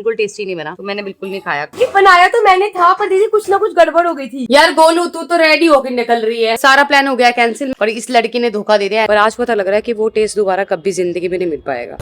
बिल्कुल टेस्टी नहीं बना, तो मैंने बिल्कुल नहीं खाया। बनाया तो मैंने था, पर दीदी कुछ ना कुछ गड़बड़ हो गई थी। यार गोलू तू तो रेडी होकर निकल रही है, सारा प्लान हो गया कैंसिल और इस लड़की ने धोखा दे दिया। पर आज पता लग रहा है कि वो टेस्ट दोबारा कभी जिंदगी में नहीं मिल पाएगा।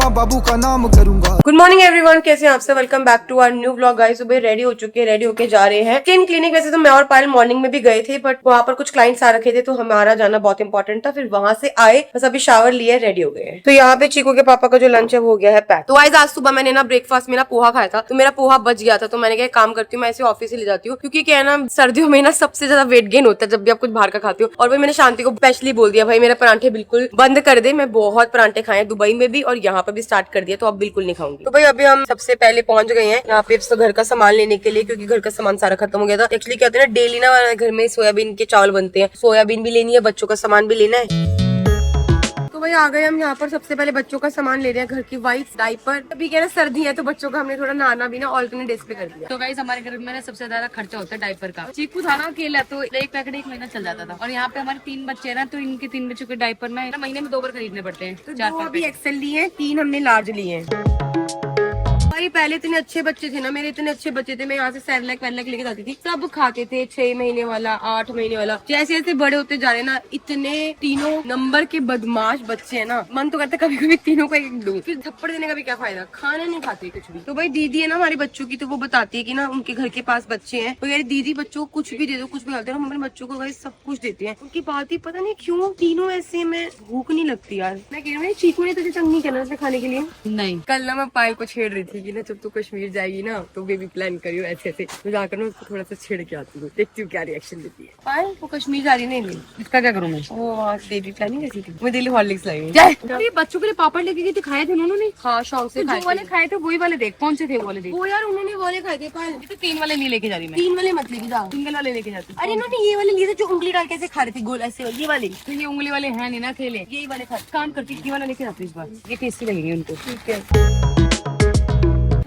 बाबू का नाम करूंगा। गुड मॉर्निंग एवरीवन, कैसे हैं आप सब? Welcome back to our new vlog. Guys सुबह रेडी हो चुके हैं, रेडी होके जा रहे हैं स्किन क्लिनिक। वैसे तो मैं और पायल मॉर्निंग में भी गए थे, बट वहाँ पर कुछ क्लाइंट्स आ रखे थे तो हमारा जाना बहुत इंपॉर्टेंट था। फिर वहां से आए, बस अभी शावर लिए रेडी हो गए। तो यहाँ पे चीकू के पापा का जो लंच है वो हो गया है पैक। तो आज सुबह मैंने ना ब्रेकफास्ट में ना पोहा खाया था, तो मेरा पोहा बच गया था। तो मैंने क्या काम करती हूँ, मैं इसे ऑफिस से ले जाती हूँ, क्योंकि क्या है ना सर्दियों में ना सबसे ज्यादा वेट गेन होता है जब भी आप कुछ बाहर का खाते हो। और भाई मैंने शांति को स्पेशली बोल दिया, भाई मेरे परांठे बिल्कुल बंद कर दे। मैं बहुत परांठे खाए दुबई में भी और यहाँ पर भी स्टार्ट कर दिया, तो अब बिल्कुल नहीं खाऊंगी। तो भाई अभी हम सबसे पहले पहुंच गए हैं यहाँ पे तो घर का सामान लेने के लिए, क्योंकि घर का सामान सारा खत्म हो गया था। एक्चुअली क्या होता है ना, डेली ना घर में सोयाबीन के चावल बनते हैं, सोयाबीन भी लेनी है, बच्चों का सामान भी लेना है। तो भाई आ गए हम यहाँ पर। सबसे पहले बच्चों का सामान ले रहे हैं, घर की वाइप्स, डायपर। अभी क्या ना सर्दी है तो बच्चों का हमने थोड़ा नहाना भी ना ऑल्टरनेट डेज पे कर दिया। तो गाइस हमारे घर में ना सबसे ज्यादा खर्चा होता है डायपर का। चीकू था ना अकेला, तो एक पैकेट एक महीना चल जाता था। और यहाँ पे हमारे 3 बच्चे हैं ना, तो इनके 3 बच्चों के डायपर ना महीने में 2 बार खरीदने पड़ते हैं। तो 2 अभी एक्सेल लिए, 3 हमने लार्ज लिए हैं। भाई पहले इतने अच्छे बच्चे थे ना, मेरे इतने अच्छे बच्चे थे, मैं यहाँ से 7 लाख लेके जाती थी, सब खाते थे। 6 महीने वाला, 8 महीने वाला। जैसे जैसे बड़े होते जा रहे ना, इतने तीनों नंबर के बदमाश बच्चे हैं ना, मन तो करता कभी कभी तीनों को एक दूं, फिर थप्पड़ देने का भी क्या फायदा, खाना नहीं खाते कुछ भी। तो भाई दीदी है ना हमारी बच्चों की, तो वो बताती है कि ना उनके घर के पास बच्चे हैं, तो यार दीदी बच्चों को कुछ भी दे दो, कुछ भी डालते हैं, हम अपने बच्चों को भाई सब कुछ देते हैं। उनकी बात ही पता नहीं क्यों तीनों ऐसे में भूख नहीं लगती यार। मैं कह रही हूँ चीकू ने तुझे तंग नहीं करना खाने के लिए? नहीं। कल ना मैं पायल को छेड़ रही थी कि ना जब तू कश्मीर जाएगी ना तो बेबी प्लान करियो ऐसे ऐसे, तो जाकर ना उसको थोड़ा सा छेड़ के आती हूँ, देखती हूँ क्या रिएक्शन देती है। पायल वो कश्मीर जा रही नहीं, इसका क्या करूँ मैं? वो वहाँ बेबी प्लानिंग कैसी थी, मैं दिल्ली हॉर्लिक्स लाई हूँ। अरे बच्चों के लिए पापड़ लेके गई थी, खाए थे उन्होंने? हाँ शौक से जो वाले खाए थे वही वाले देख, कौन से थे वो वाले देख। वो यार उन्होंने वाले खाए थे पायल। तो 3 वाले नहीं लेके जा रही मैं। 3 वाले मत लेके जाओ, सिंगल वाले लेके जाती। अरे इन्होंने ये वाले लिए थे जो उंगली डाल के ऐसे खा रहे थे गोल ऐसे, ये वाले। तो ये उंगली वाले हैं नहीं ना, खेले यही वाले खा। काम करती, ये वाला लेके जाती इस बार, ये टेस्टी लगेंगे उनको। ठीक है।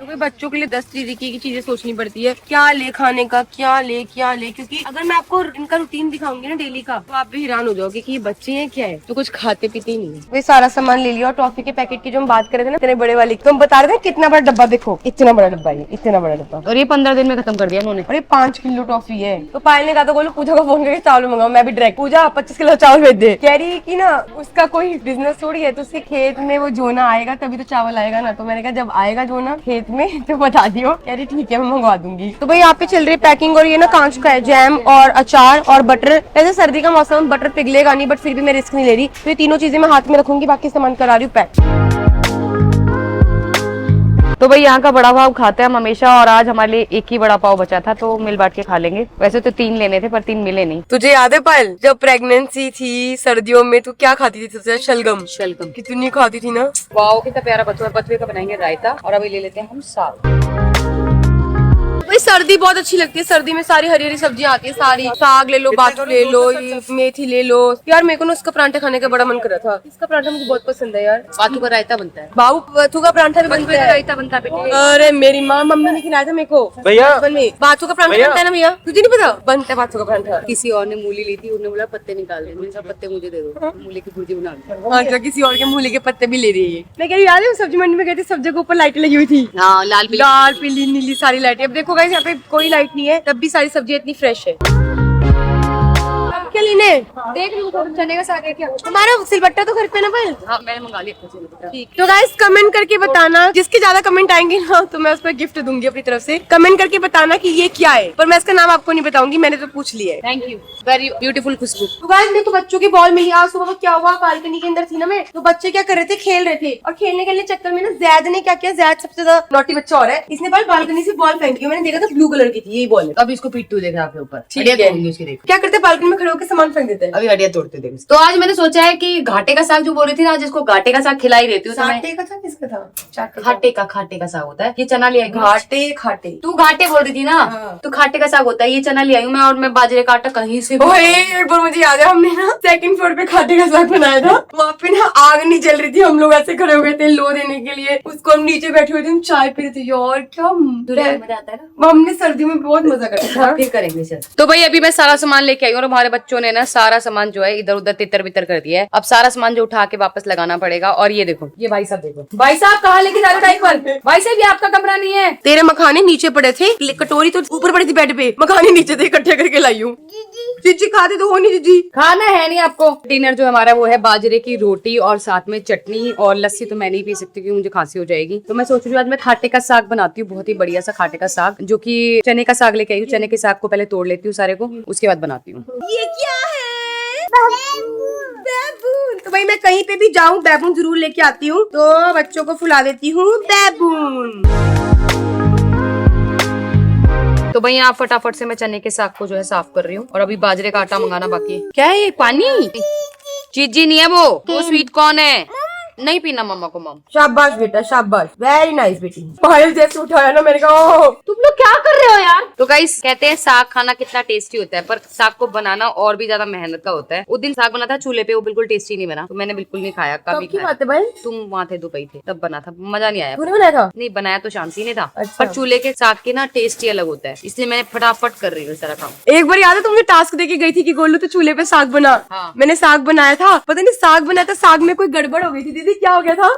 तो बच्चों के लिए 10 तरीके की चीजें सोचनी पड़ती है, क्या ले खाने का, क्या ले, क्योंकि अगर मैं आपको इनका रूटीन दिखाऊंगी ना डेली का, तो आप भी हैरान हो जाओगे कि ये बच्चे हैं क्या है, तो कुछ खाते पीते ही नहीं है। वे सारा सामान ले लिया। और टॉफी के पैकेट की जो हम बात कर रहे थे ना, इतने बड़े वाले, तो हम बता रहे थे कितना बड़ा डब्बा, देखो इतना बड़ा डब्बा है, इतना बड़ा डब्बा। और ये 15 दिन में खत्म कर दिया उन्होंने। और ये 5 किलो टॉफी है। तो पायल ने कहा तो बोलो पूजा को फोन करके चावल मंगाओ, मैं भी डायरेक्ट पूजा 25 किलो चावल भेज दे। कह रही की ना उसका कोई बिजनेस थोड़ी है, तो उसके खेत में वो जोना आएगा तभी तो चावल आएगा ना। तो मैंने कहा जब आएगा जोना खेत में तो बता दियो। कह रही ठीक है मैं मंगवा दूंगी। तो भाई यहाँ पे चल रही है पैकिंग, और ये ना कांच का है, जैम और अचार और बटर। ऐसे सर्दी का मौसम, बटर पिघलेगा नहीं, बट फिर भी मैं रिस्क नहीं ले रही, तो ये तीनों चीजें मैं हाथ में रखूंगी, बाकी सामान करा रही हूँ पैक। तो भाई यहाँ का बड़ा पाव खाते हैं हम हमेशा, और आज हमारे लिए एक ही बड़ा पाव बचा था, तो मिल बांट के खा लेंगे। वैसे तो 3 लेने थे पर 3 मिले नहीं। तुझे याद है पायल जब प्रेगनेंसी थी सर्दियों में, तू क्या खाती थी सबसे? शलगम। कितनी खाती थी ना। वाओ कितना प्यारा बच्चों है। बथुए का बनाएंगे रायता, और अभी ले लेते हैं हम साग। भाई सर्दी बहुत अच्छी लगती है, सर्दी में सारी हरी हरी सब्जियां आती है, सारी साग ले लो, बाथू ले लो, ये मेथी ले लो। यार मेरे को ना उसका परांठा खाने का बड़ा मन कर रहा था, इसका परांठा मुझे बहुत पसंद है यार। बाथू का रायता बनता है, बाथू का परांठा भी बनता है, रायता बनता है बेटे। अरे मेरी माँ मम्मी ने खिलाया था मेरे को बचपन में। बाथू का परांठा बनता है ना भैया, तुझे नहीं पता? बनता है बाथू का परांठा। किसी और ने मूली ली थी, उन्होंने बोला पत्ते निकाल दे, मैंने कहा पत्ते मुझे दे दो, मूली की भुर्जी बना दो। अच्छा किसी और के मूली के पत्ते भी ले रही है। मैं कह रही याद है सब्जी मंडी में गई थी, सब जगह ऊपर लाइटें लगी हुई थी, हाँ लाल पीली नीली सारी लाइटें। अब देखो गाइस यहाँ पे कोई लाइट नहीं है, तब भी सारी सब्जियां इतनी फ्रेश है। क्या लेने? देख लूं चने का साग है क्या? हमारा सिलबट्टा तो घर पे ना भाई। हाँ मैंने मंगा लिया। ठीक। तो गाइस कमेंट करके बताना, जिसके ज्यादा कमेंट आएंगे ना तो मैं उस पर गिफ्ट दूंगी अपनी तरफ से। कमेंट करके बताना कि ये क्या है, पर मैं इसका नाम आपको नहीं बताऊंगी, मैंने तो पूछ लिया है। थैंक यू, वेरी ब्यूटीफुल खुशबू। तो गाइस मेरे को बच्चों की बॉल मिली। आज सुबह क्या हुआ, बालकनी के अंदर थी ना मैं, तो बच्चे क्या कर रहे थे, खेल रहे थे, और खेलने के चक्कर में ना जैद ने क्या किया, जैद सबसे ज्यादा नॉटी बच्चा हो रहा है, इसने बालकनी से बॉल फेंकी। मैंने देखा था ब्लू कलर की थी, यही बॉल है। अब इसको पिट्टू देख रहा आपके ऊपर, क्या करते बालकनी में खड़े होकर सामान फेंक देते हैं, अभी हड्डियां तोड़ते थे। तो आज मैंने सोचा है कि घाटे का साग जो बोल रही थी ना, आज इसको घाटे का साग खिलाई रहती हूँ। घाटे का था, किसका था? खाटे का साग होता है, ये चना ले आई। खाटे तू घाटे बोल रही थी ना, तो खाटे का साग होता है, ये चना ले आई हूँ मैं, और मैं बाजरे का आटा कहीं से। एक बार मुझे याद है, हमने ना 2nd फ्लोर पे खाटे का साग बनाया था, वहाँ पे ना आग नहीं जल रही थी, हम लोग ऐसे खड़े हो गए थे लो देने के लिए उसको, हम नीचे बैठे हुए थे, हम चाय पी रहे थे। यार क्या मजा आता है ना, हमने सर्दी में बहुत मजा करा था। फिर करेंगे सर। तो भाई अभी मैं सारा सामान लेके आई हूँ, और हमारे बच्चों ने ना सारा सामान जो है इधर उधर तितर बितर कर दिया है। अब सारा सामान जो उठा के वापस लगाना पड़ेगा। और ये देखो, ये भाई साहब देखो, भाई साहब कहाँ लेके जा रहे डाइपर? भाई साहब ये आपका कमरा नहीं है। तेरे मखाने नीचे पड़े थे, कटोरी तो ऊपर पड़ी थी बेड पे, मखाने नीचे थे, इकट्ठे करके लाई हूँ। जीजी खाते तो हो नहीं जीजी। खाना है नहीं आपको। डिनर जो हमारा वो है बाजरे की रोटी और साथ में चटनी और लस्सी। तो मैं नहीं पी सकती क्योंकि मुझे खांसी हो जाएगी। तो मैं सोच रही हूँ आज मैं खाटे का साग बनाती हूँ, बहुत ही बढ़िया सा खाटे का साग, जो कि चने का साग लेके आई हूँ। चने के साग को पहले तोड़ लेती हूँ सारे को, उसके बाद बनाती हूँ। ये क्या है? बैबून। तो भाई मैं कहीं पे भी जाऊँ बैबून जरूर लेके आती हूँ, तो बच्चों को फुला देती हूँ बैबून। तो भाई यहाँ फटाफट से मैं चने के साग को जो है साफ कर रही हूँ और अभी बाजरे का आटा मंगाना बाकी है। क्या है ये पानी? चीजी नहीं है वो स्वीट कॉर्न है। नहीं पीना मम्मा को। मम शाबाश बेटा शाबाश, वेरी नाइस बेटी। पायल जैसे उठाया ना मैंने कहा तुम लोग क्या कर रहे हो यार। तो गाइस कहते हैं साग खाना कितना टेस्टी होता है, पर साग को बनाना और भी ज्यादा मेहनत का होता है। उस दिन साग बना था चूल्हे पे, वो बिल्कुल टेस्टी नहीं बना, तो मैंने बिल्कुल नहीं खाया। कभी की बात है भाई? तुम वहाँ थे, दुबई थे, तब बना था, मजा नहीं आया। तूने बनाया था? नहीं बनाया तो शांति ने था। अच्छा। पर चूल्हे के साग के ना टेस्ट ही अलग होता है, इसलिए मैंने फटाफट कर रही हूँ सारा काम। एक बार याद है तुमने टास्क देके गई थी कि गोलू तो चूल्हे पे साग बना। हाँ। मैंने साग बनाया था, पता नहीं साग बनाया था, साग में कोई गड़बड़ हो गई थी। दीदी क्या हो गया था?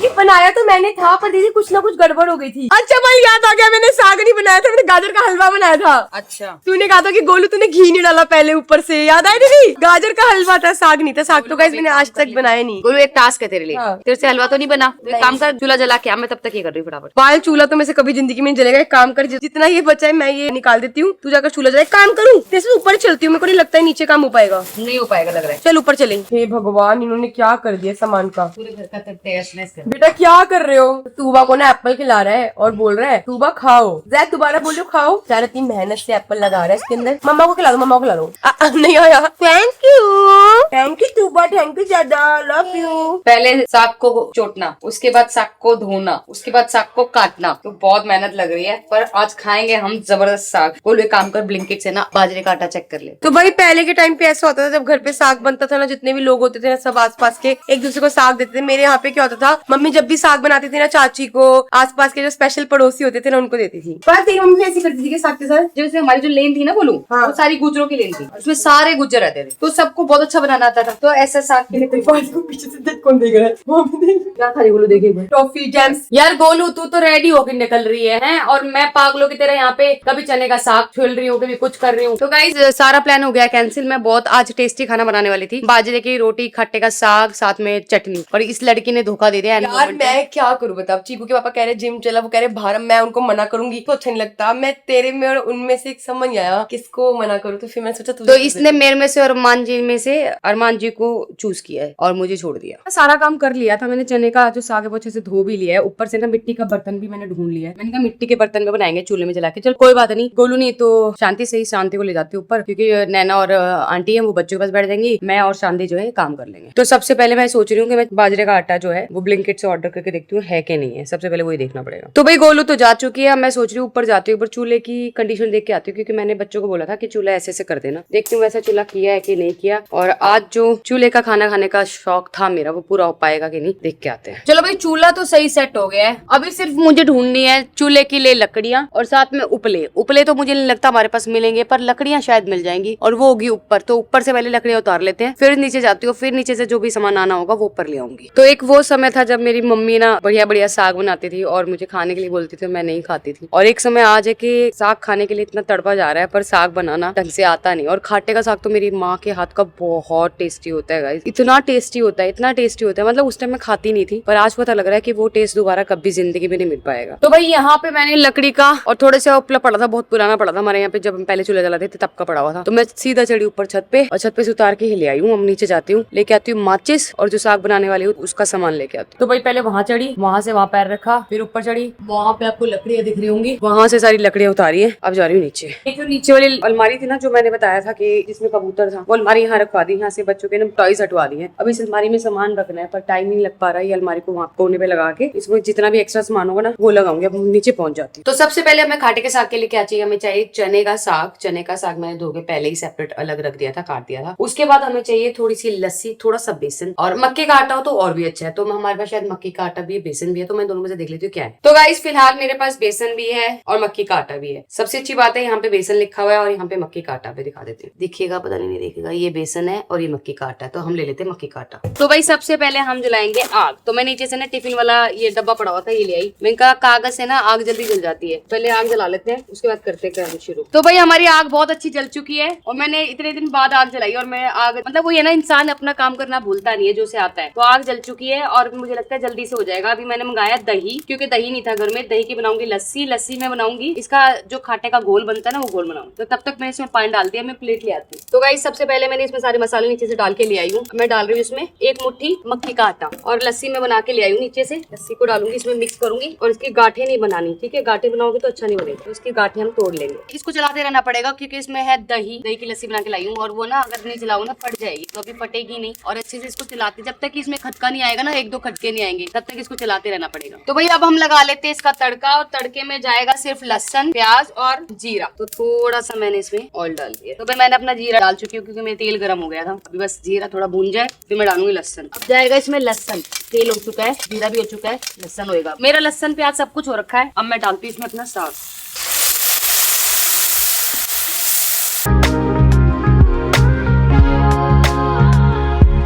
ये बनाया तो मैंने था, पर दीदी कुछ ना कुछ गड़बड़ हो गई थी। अच्छा भाई याद आ गया, मैंने साग नहीं बनाया था, मैंने गाजर का हलवा बनाया था। अच्छा। तूने कहा था कि गोलू तूने घी नहीं डाला पहले ऊपर से, याद आया दीदी? गाजर का हलवा था, साग नहीं था। साग तो गाइस मैंने आज तक बनाया नहीं। गोलू एक टास्क है तेरे लिए। हाँ। तेरे से हलवा तो नहीं बना, तो एक काम कर, चूल्हा जला के आ, मैं तब तक ये कर रही हूँ फटाफट। पायल चूल्हा तो मैं से कभी जिंदगी में नहीं जलेगा। एक काम कर, जितना ये बचा है मैं ये निकाल देती हूँ, तू जाकर चूल्हा जला। एक काम करूँ जैसे ऊपर चलती हूँ, मेरे को नहीं लगता है नीचे काम हो पाएगा। नहीं हो पाएगा लग रहा है। चल ऊपर चले। हे भगवान, इन्होंने क्या कर दिया सामान का। पूरे घर का टेस्टनेस कर। बेटा क्या कर रहे हो? तूबा को ना एप्पल खिला रहा है और बोल रहा है तूबा खाओ। जैक दोबारा बोलो खाओ। चार इतनी मेहनत से एप्पल लगा रहा है इसके अंदर। मम्मा को खिला दो, मम्मा को खिला दो। नहीं आया। Thank you Tuba, thank you ज्यादा, लव यू। पहले साग को चोटना, उसके बाद साग को धोना, उसके बाद साग को काटना, तो बहुत मेहनत लग रही है। पर आज खाएंगे हम जबरदस्त साग। बोलो एक काम कर, ब्लिंकिट से ना बाजरे का आटा चेक कर ले। तो भाई पहले के टाइम पे ऐसा होता था, जब घर पे साग बनता था ना, जितने भी लोग होते थे ना सब आसपास के एक दूसरे को साग देते थे। मेरे यहाँ पे क्या होता था, मम्मी जब भी साग बनाती थी ना, चाची को, आसपास के जो स्पेशल पड़ोसी होते थे ना, उनको देती थी। पर तेरी मम्मी ऐसी करती थी कि साग के साथ, जैसे हमारी जो लेन थी ना बोलूं, हाँ। वो सारी गुजरों की लेन थी, उसमें सारे गुजर रहते थे, तो सबको बहुत अच्छा बनाना आता था। तो ऐसा साग के लिए पीछे से देख कौन देख रहा है। क्या खा रही बोलो, देखे टॉफी जैम्स। यार गोलू तू तो रेडी होकर निकल रही है और मैं पागलों की तरह यहाँ पे कभी चने का साग छील रही हूँ, कभी कुछ कर रही हूँ। तो गाइस सारा प्लान हो गया कैंसिल। मैं बहुत आज टेस्टी खाना बनाने वाली थी, बाजरे की रोटी, खट्टे का साग, साथ में चटनी, और इस लड़की ने धोखा दे दिया। यार मैं क्या करूँ बता। चीकू के पापा कह रहे जिम चला, वो कह रहे बाहर, मैं उनको मना करूंगी तो अच्छा नहीं लगता। मैं तेरे में और उनमें से एक समझ आया किसको मना करूँ, तो फिर मैं सोचा तो इसने मेरे में से और अरमान जी में से अरमान जी को चूज किया है और मुझे छोड़ दिया। सारा काम कर लिया था मैंने, चने का जो साग है वो अच्छे से धो भी लिया है, ऊपर से ना मिट्टी का बर्तन भी मैंने ढूंढ लिया है। मैंने कहा मिट्टी के बर्तन में बनाएंगे चूल्हे में जला के। चल कोई बात नहीं, गोलू नहीं तो शांति से ही शांति को ले जाती हूँ ऊपर, क्योंकि नैना और आंटी है वो बच्चों के पास बैठ जाएंगी, मैं और शांति जो है काम कर लेंगे। तो सबसे पहले मैं सोच रही हूँ कि मैं बाजरे का आटा जो है वो ब्लिंकिट से ऑर्डर करके देखती हूँ है कि नहीं है, सबसे पहले वही देखना पड़ेगा। तो भाई गोलू तो जा चुकी है, मैं सोच रही हूँ ऊपर जाती हूँ, ऊपर चूल्हे की कंडीशन देख के आती हूँ, क्योंकि मैंने बच्चों को बोला था कि चूल्हा ऐसे ऐसे कर देना। देखती हूँ वैसा चूल्हा किया है कि नहीं किया, और आज जो चूल्हे का खाना खाने का शौक था मेरा वो पूरा हो पाएगा कि नहीं, देख के आते हैं। चलो भाई चूल्हा तो सही सेट हो गया है, अभी सिर्फ मुझे ढूंढनी है चूल्हे के लिए लकड़ियां और साथ में उपले। उपले तो मुझे नहीं लगता हमारे पास मिलेंगे, पर लकड़ियां शायद मिल जाएंगी, और वो होगी ऊपर। तो ऊपर से पहले लकड़ियां उतार लेते हैं, फिर नीचे जाती हूँ, फिर नीचे से जो भी सामान आना होगा वो ऊपर ले आऊंगी। तो एक वो समय था जब मेरी मम्मी ना बढ़िया बढ़िया साग बनाती थी और मुझे खाने के लिए बोलती थी, मैं नहीं खाती थी। और एक समय आज है कि साग खाने के लिए इतना तड़पा जा रहा है, पर साग बनाना ढंग से आता नहीं। और खाटे का साग तो मेरी माँ के हाथ का बहुत टेस्टी होता है गाइस, इतना टेस्टी होता है, इतना टेस्टी होता है। मतलब उस टाइम मैं खाती नहीं थी, पर आज पता लग रहा है कि वो टेस्ट दोबारा कभी जिंदगी में नहीं मिल पाएगा। तो भाई यहाँ पे मैंने लकड़ी का और थोड़े से उपला पड़ा था, बहुत पुराना पड़ा था हमारे यहाँ पे, जब हम पहले चूल्हा जलाते थे तब का पड़ा हुआ था। तो मैं सीधा चढ़ी ऊपर छत पे, और छत पे से उतार के ही ले आई हूँ। हम नीचे जाती हूँ, लेके आती हूँ माचिस, और जो साग बनाने वाली हूँ उसका सामान लेके आती हूँ। तो भाई पहले वहाँ चढ़ी, वहाँ से वहाँ पैर रखा, फिर ऊपर चढ़ी, वहाँ पे आपको लकड़ियाँ दिख रही होंगी, वहाँ से सारी लकड़ियाँ उतारी है। अब जा रही हूँ नीचे। एक जो नीचे वाली अलमारी थी ना जो मैंने बताया था कि जिसमें कबूतर था, वो अलमारी यहाँ रखवा दी, यहाँ से बच्चों के टॉयज हटवा दी है। अब इस अलमारी में सामान रखना है, पर टाइम नहीं लग पा रहा है। ये अलमारी को वहाँ कोने पे लगा के इसमें जितना भी एक्स्ट्रा सामान होगा ना वो लगाऊंगी। अब नीचे पहुंच जाती हूँ। तो सबसे पहले हमें खाटे के साग के लिए क्या चाहिए, हमें चाहिए चने का साग। चने का साग मैंने धो के पहले ही सेपरेट अलग रख दिया था, काट दिया था। उसके बाद हमें चाहिए थोड़ी सी लस्सी, थोड़ा सा बेसन, और मक्के का आटा हो तो और भी अच्छा है। तो हमारे पास शायद मक्की का आटा भी है, बेसन भी है, तो मैं दोनों में से देख लेती हूँ क्या है। तो गाइस फिलहाल मेरे पास बेसन भी है और मक्की का आटा भी है। सबसे अच्छी बात है यहाँ पे बेसन लिखा हुआ है और यहाँ पे मक्की का आटा भी दिखा देते हैं। दिखेगा पता नहीं दिखेगा, ये बेसन है और ये मक्की का आटा है, तो हम ले लेते हैं मक्की का आटा। तो भाई सबसे पहले हम जलाएंगे आग। तो मैं नीचे से ना टिफिन वाला ये डब्बा पड़ा हुआ था, ये ले आई। मैंने कहा कागज से ना आग जल्दी जल जाती है, पहले आग जला लेते हैं उसके बाद करते हैं शुरू। तो भाई हमारी आग बहुत अच्छी जल चुकी है और मैंने इतने दिन बाद आग जलाई और मैं आग मतलब वो ये ना इंसान अपना काम करना भूलता नहीं है जो से आता है। तो आग जल चुकी है और मुझे लगता है जल्दी से हो जाएगा। अभी मैंने मंगाया दही, क्योंकि दही नहीं था घर में। दही की बनाऊंगी लस्सी, लस्सी में बनाऊंगी इसका जो खाटे का घोल बनता है ना वो घोल बनाऊंगी। तो तब तक मैंने इसमें पानी डाल दिया, मैं प्लेट ले आती हूँ। तो गाइस सबसे पहले मैंने इसमें सारे मसाले नीचे से डाल के ले आई हूँ। मैं डाल रही हूँ इसमें एक मुट्ठी मक्की का आटा और लस्सी में बना के ले आई हूँ नीचे से। लस्सी को डालूंगी इसमें, मिक्स करूंगी और इसकी गांठें नहीं बनानी, ठीक है? गांठें बनाओगे तो अच्छा नहीं बनेगा, तो इसकी गांठें हम तोड़ लेंगे। इसको चलाते रहना पड़ेगा क्योंकि इसमें है दही। दही की लस्सी बना के लाई हूँ और वो ना अगर नहीं चलाओ ना फट जाएगी, तो अभी फटेगी नहीं। और अच्छे से इसको चलाते, जब तक इसमें खटका नहीं आएगा ना, एक दो खटके नहीं आएंगे, तब तक इसको चलाते रहना पड़ेगा। तो भाई अब हम लगा लेते हैं इसका तड़का और तड़के में जाएगा सिर्फ लहसुन, प्याज और जीरा। तो थोड़ा सा मैंने इसमें ऑयल डाल दिया। तो भाई मैंने अपना जीरा डाल चुकी हूँ क्योंकि मेरा तेल गर्म हो गया था। अभी बस जीरा थोड़ा भून जाए फिर मैं डालूंगी लहसुन। अब जाएगा इसमें लहसुन। तेल हो चुका है, जीरा भी हो चुका है, लहसुन होएगा। मेरा लहसुन प्याज सब कुछ हो रखा है। अब मैं डालती हूँ इसमें अपना साग।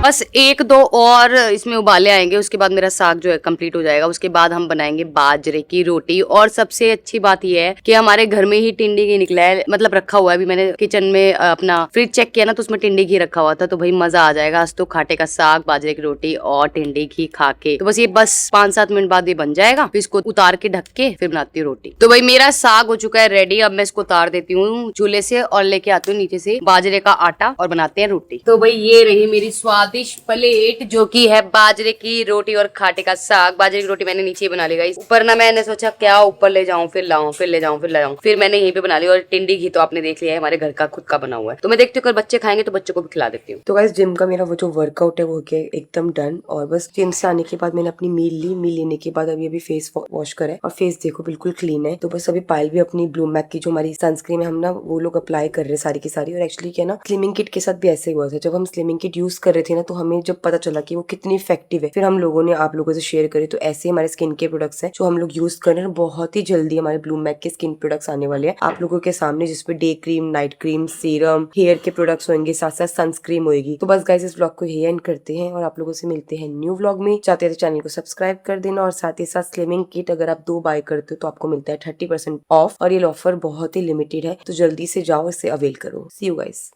बस एक दो और इसमें उबाले आएंगे, उसके बाद मेरा साग जो है कंप्लीट हो जाएगा। उसके बाद हम बनाएंगे बाजरे की रोटी। और सबसे अच्छी बात यह है कि हमारे घर में ही टिंडी घी निकला है, मतलब रखा हुआ है। अभी मैंने किचन में अपना फ्रिज चेक किया ना, तो उसमें टिंडी घी रखा हुआ था। तो भाई मजा आ जाएगा आज तो, खाटे का साग, बाजरे की रोटी और टिंडी घी खा के। तो बस ये बस 5-7 मिनट बाद ये बन जाएगा। फिर इसको उतार के ढक के फिर बनाती हूँ रोटी। तो भाई मेरा साग हो चुका है रेडी। अब मैं इसको उतार देती हूँ चूल्हे से और लेके आती हूँ नीचे से बाजरे का आटा और बनाते हैं रोटी। तो भाई ये रही मेरी स्वादिष्ट प्लेट जो की है बाजरे की रोटी और खाटे का साग। बाजरे की रोटी मैंने नीचे बना ली गाइस। ऊपर ना मैंने सोचा क्या ऊपर ले जाऊं, फिर लाऊं, फिर ले जाऊं, फिर ले जाऊं, फिर मैंने यहीं पे बना ली। और टिंडी घी तो आपने देख लिया है, हमारे घर का खुद का बना हुआ है। तो मैं देखती हूँ अगर बच्चे खाएंगे तो बच्चों को भी खिला देती हूँ। तो गाइस जिम का मेरा वो जो वर्कआउट है वो हो गया एकदम डन। और बस जिम से आने के बाद मैंने अपनी मील ली। मील लेने के बाद अभी फेस वॉश करा और फेस देखो बिल्कुल क्लीन है। तो बस अभी पायल भी अपनी ब्लूमैक की जो हमारी सनस्क्रीन है हम ना वो लोग अप्लाई कर रहे सारी की सारी। और एक्चुअली क्या ना, स्लिमिंग किट के साथ भी ऐसे हुआ था। जब हम स्लिमिंग किट यूज कर रहे थे ना, तो हमें जब पता चला कि वो कितनी इफेक्टिव है, फिर हम लोगों ने आप लोगों से शेयर करी। तो ऐसे हमारे स्किन के प्रोडक्ट्स हैं जो हम लोग यूज कर रहे हैं। बहुत ही जल्दी हमारे ब्लूमैक के स्किन प्रोडक्ट्स आने वाले हैं आप लोगों के सामने, जिसपे day cream, night cream, serum, hair के प्रोडक्ट्स होंगे, साथ साथ सनस्क्रीन होगी। तो बस गाइस इस व्लॉग को यही एंड करते हैं और आप लोगों से मिलते हैं न्यू व्लॉग में। चाहते हैं तो चैनल को सब्सक्राइब कर देना और साथ ही साथ स्लिमिंग किट अगर आप 2 बाय करते हो तो आपको मिलता है 30% ऑफ। और ये ऑफर बहुत ही लिमिटेड है, तो जल्दी से जाओ, इससे अवेल करो। सी यू गाइस।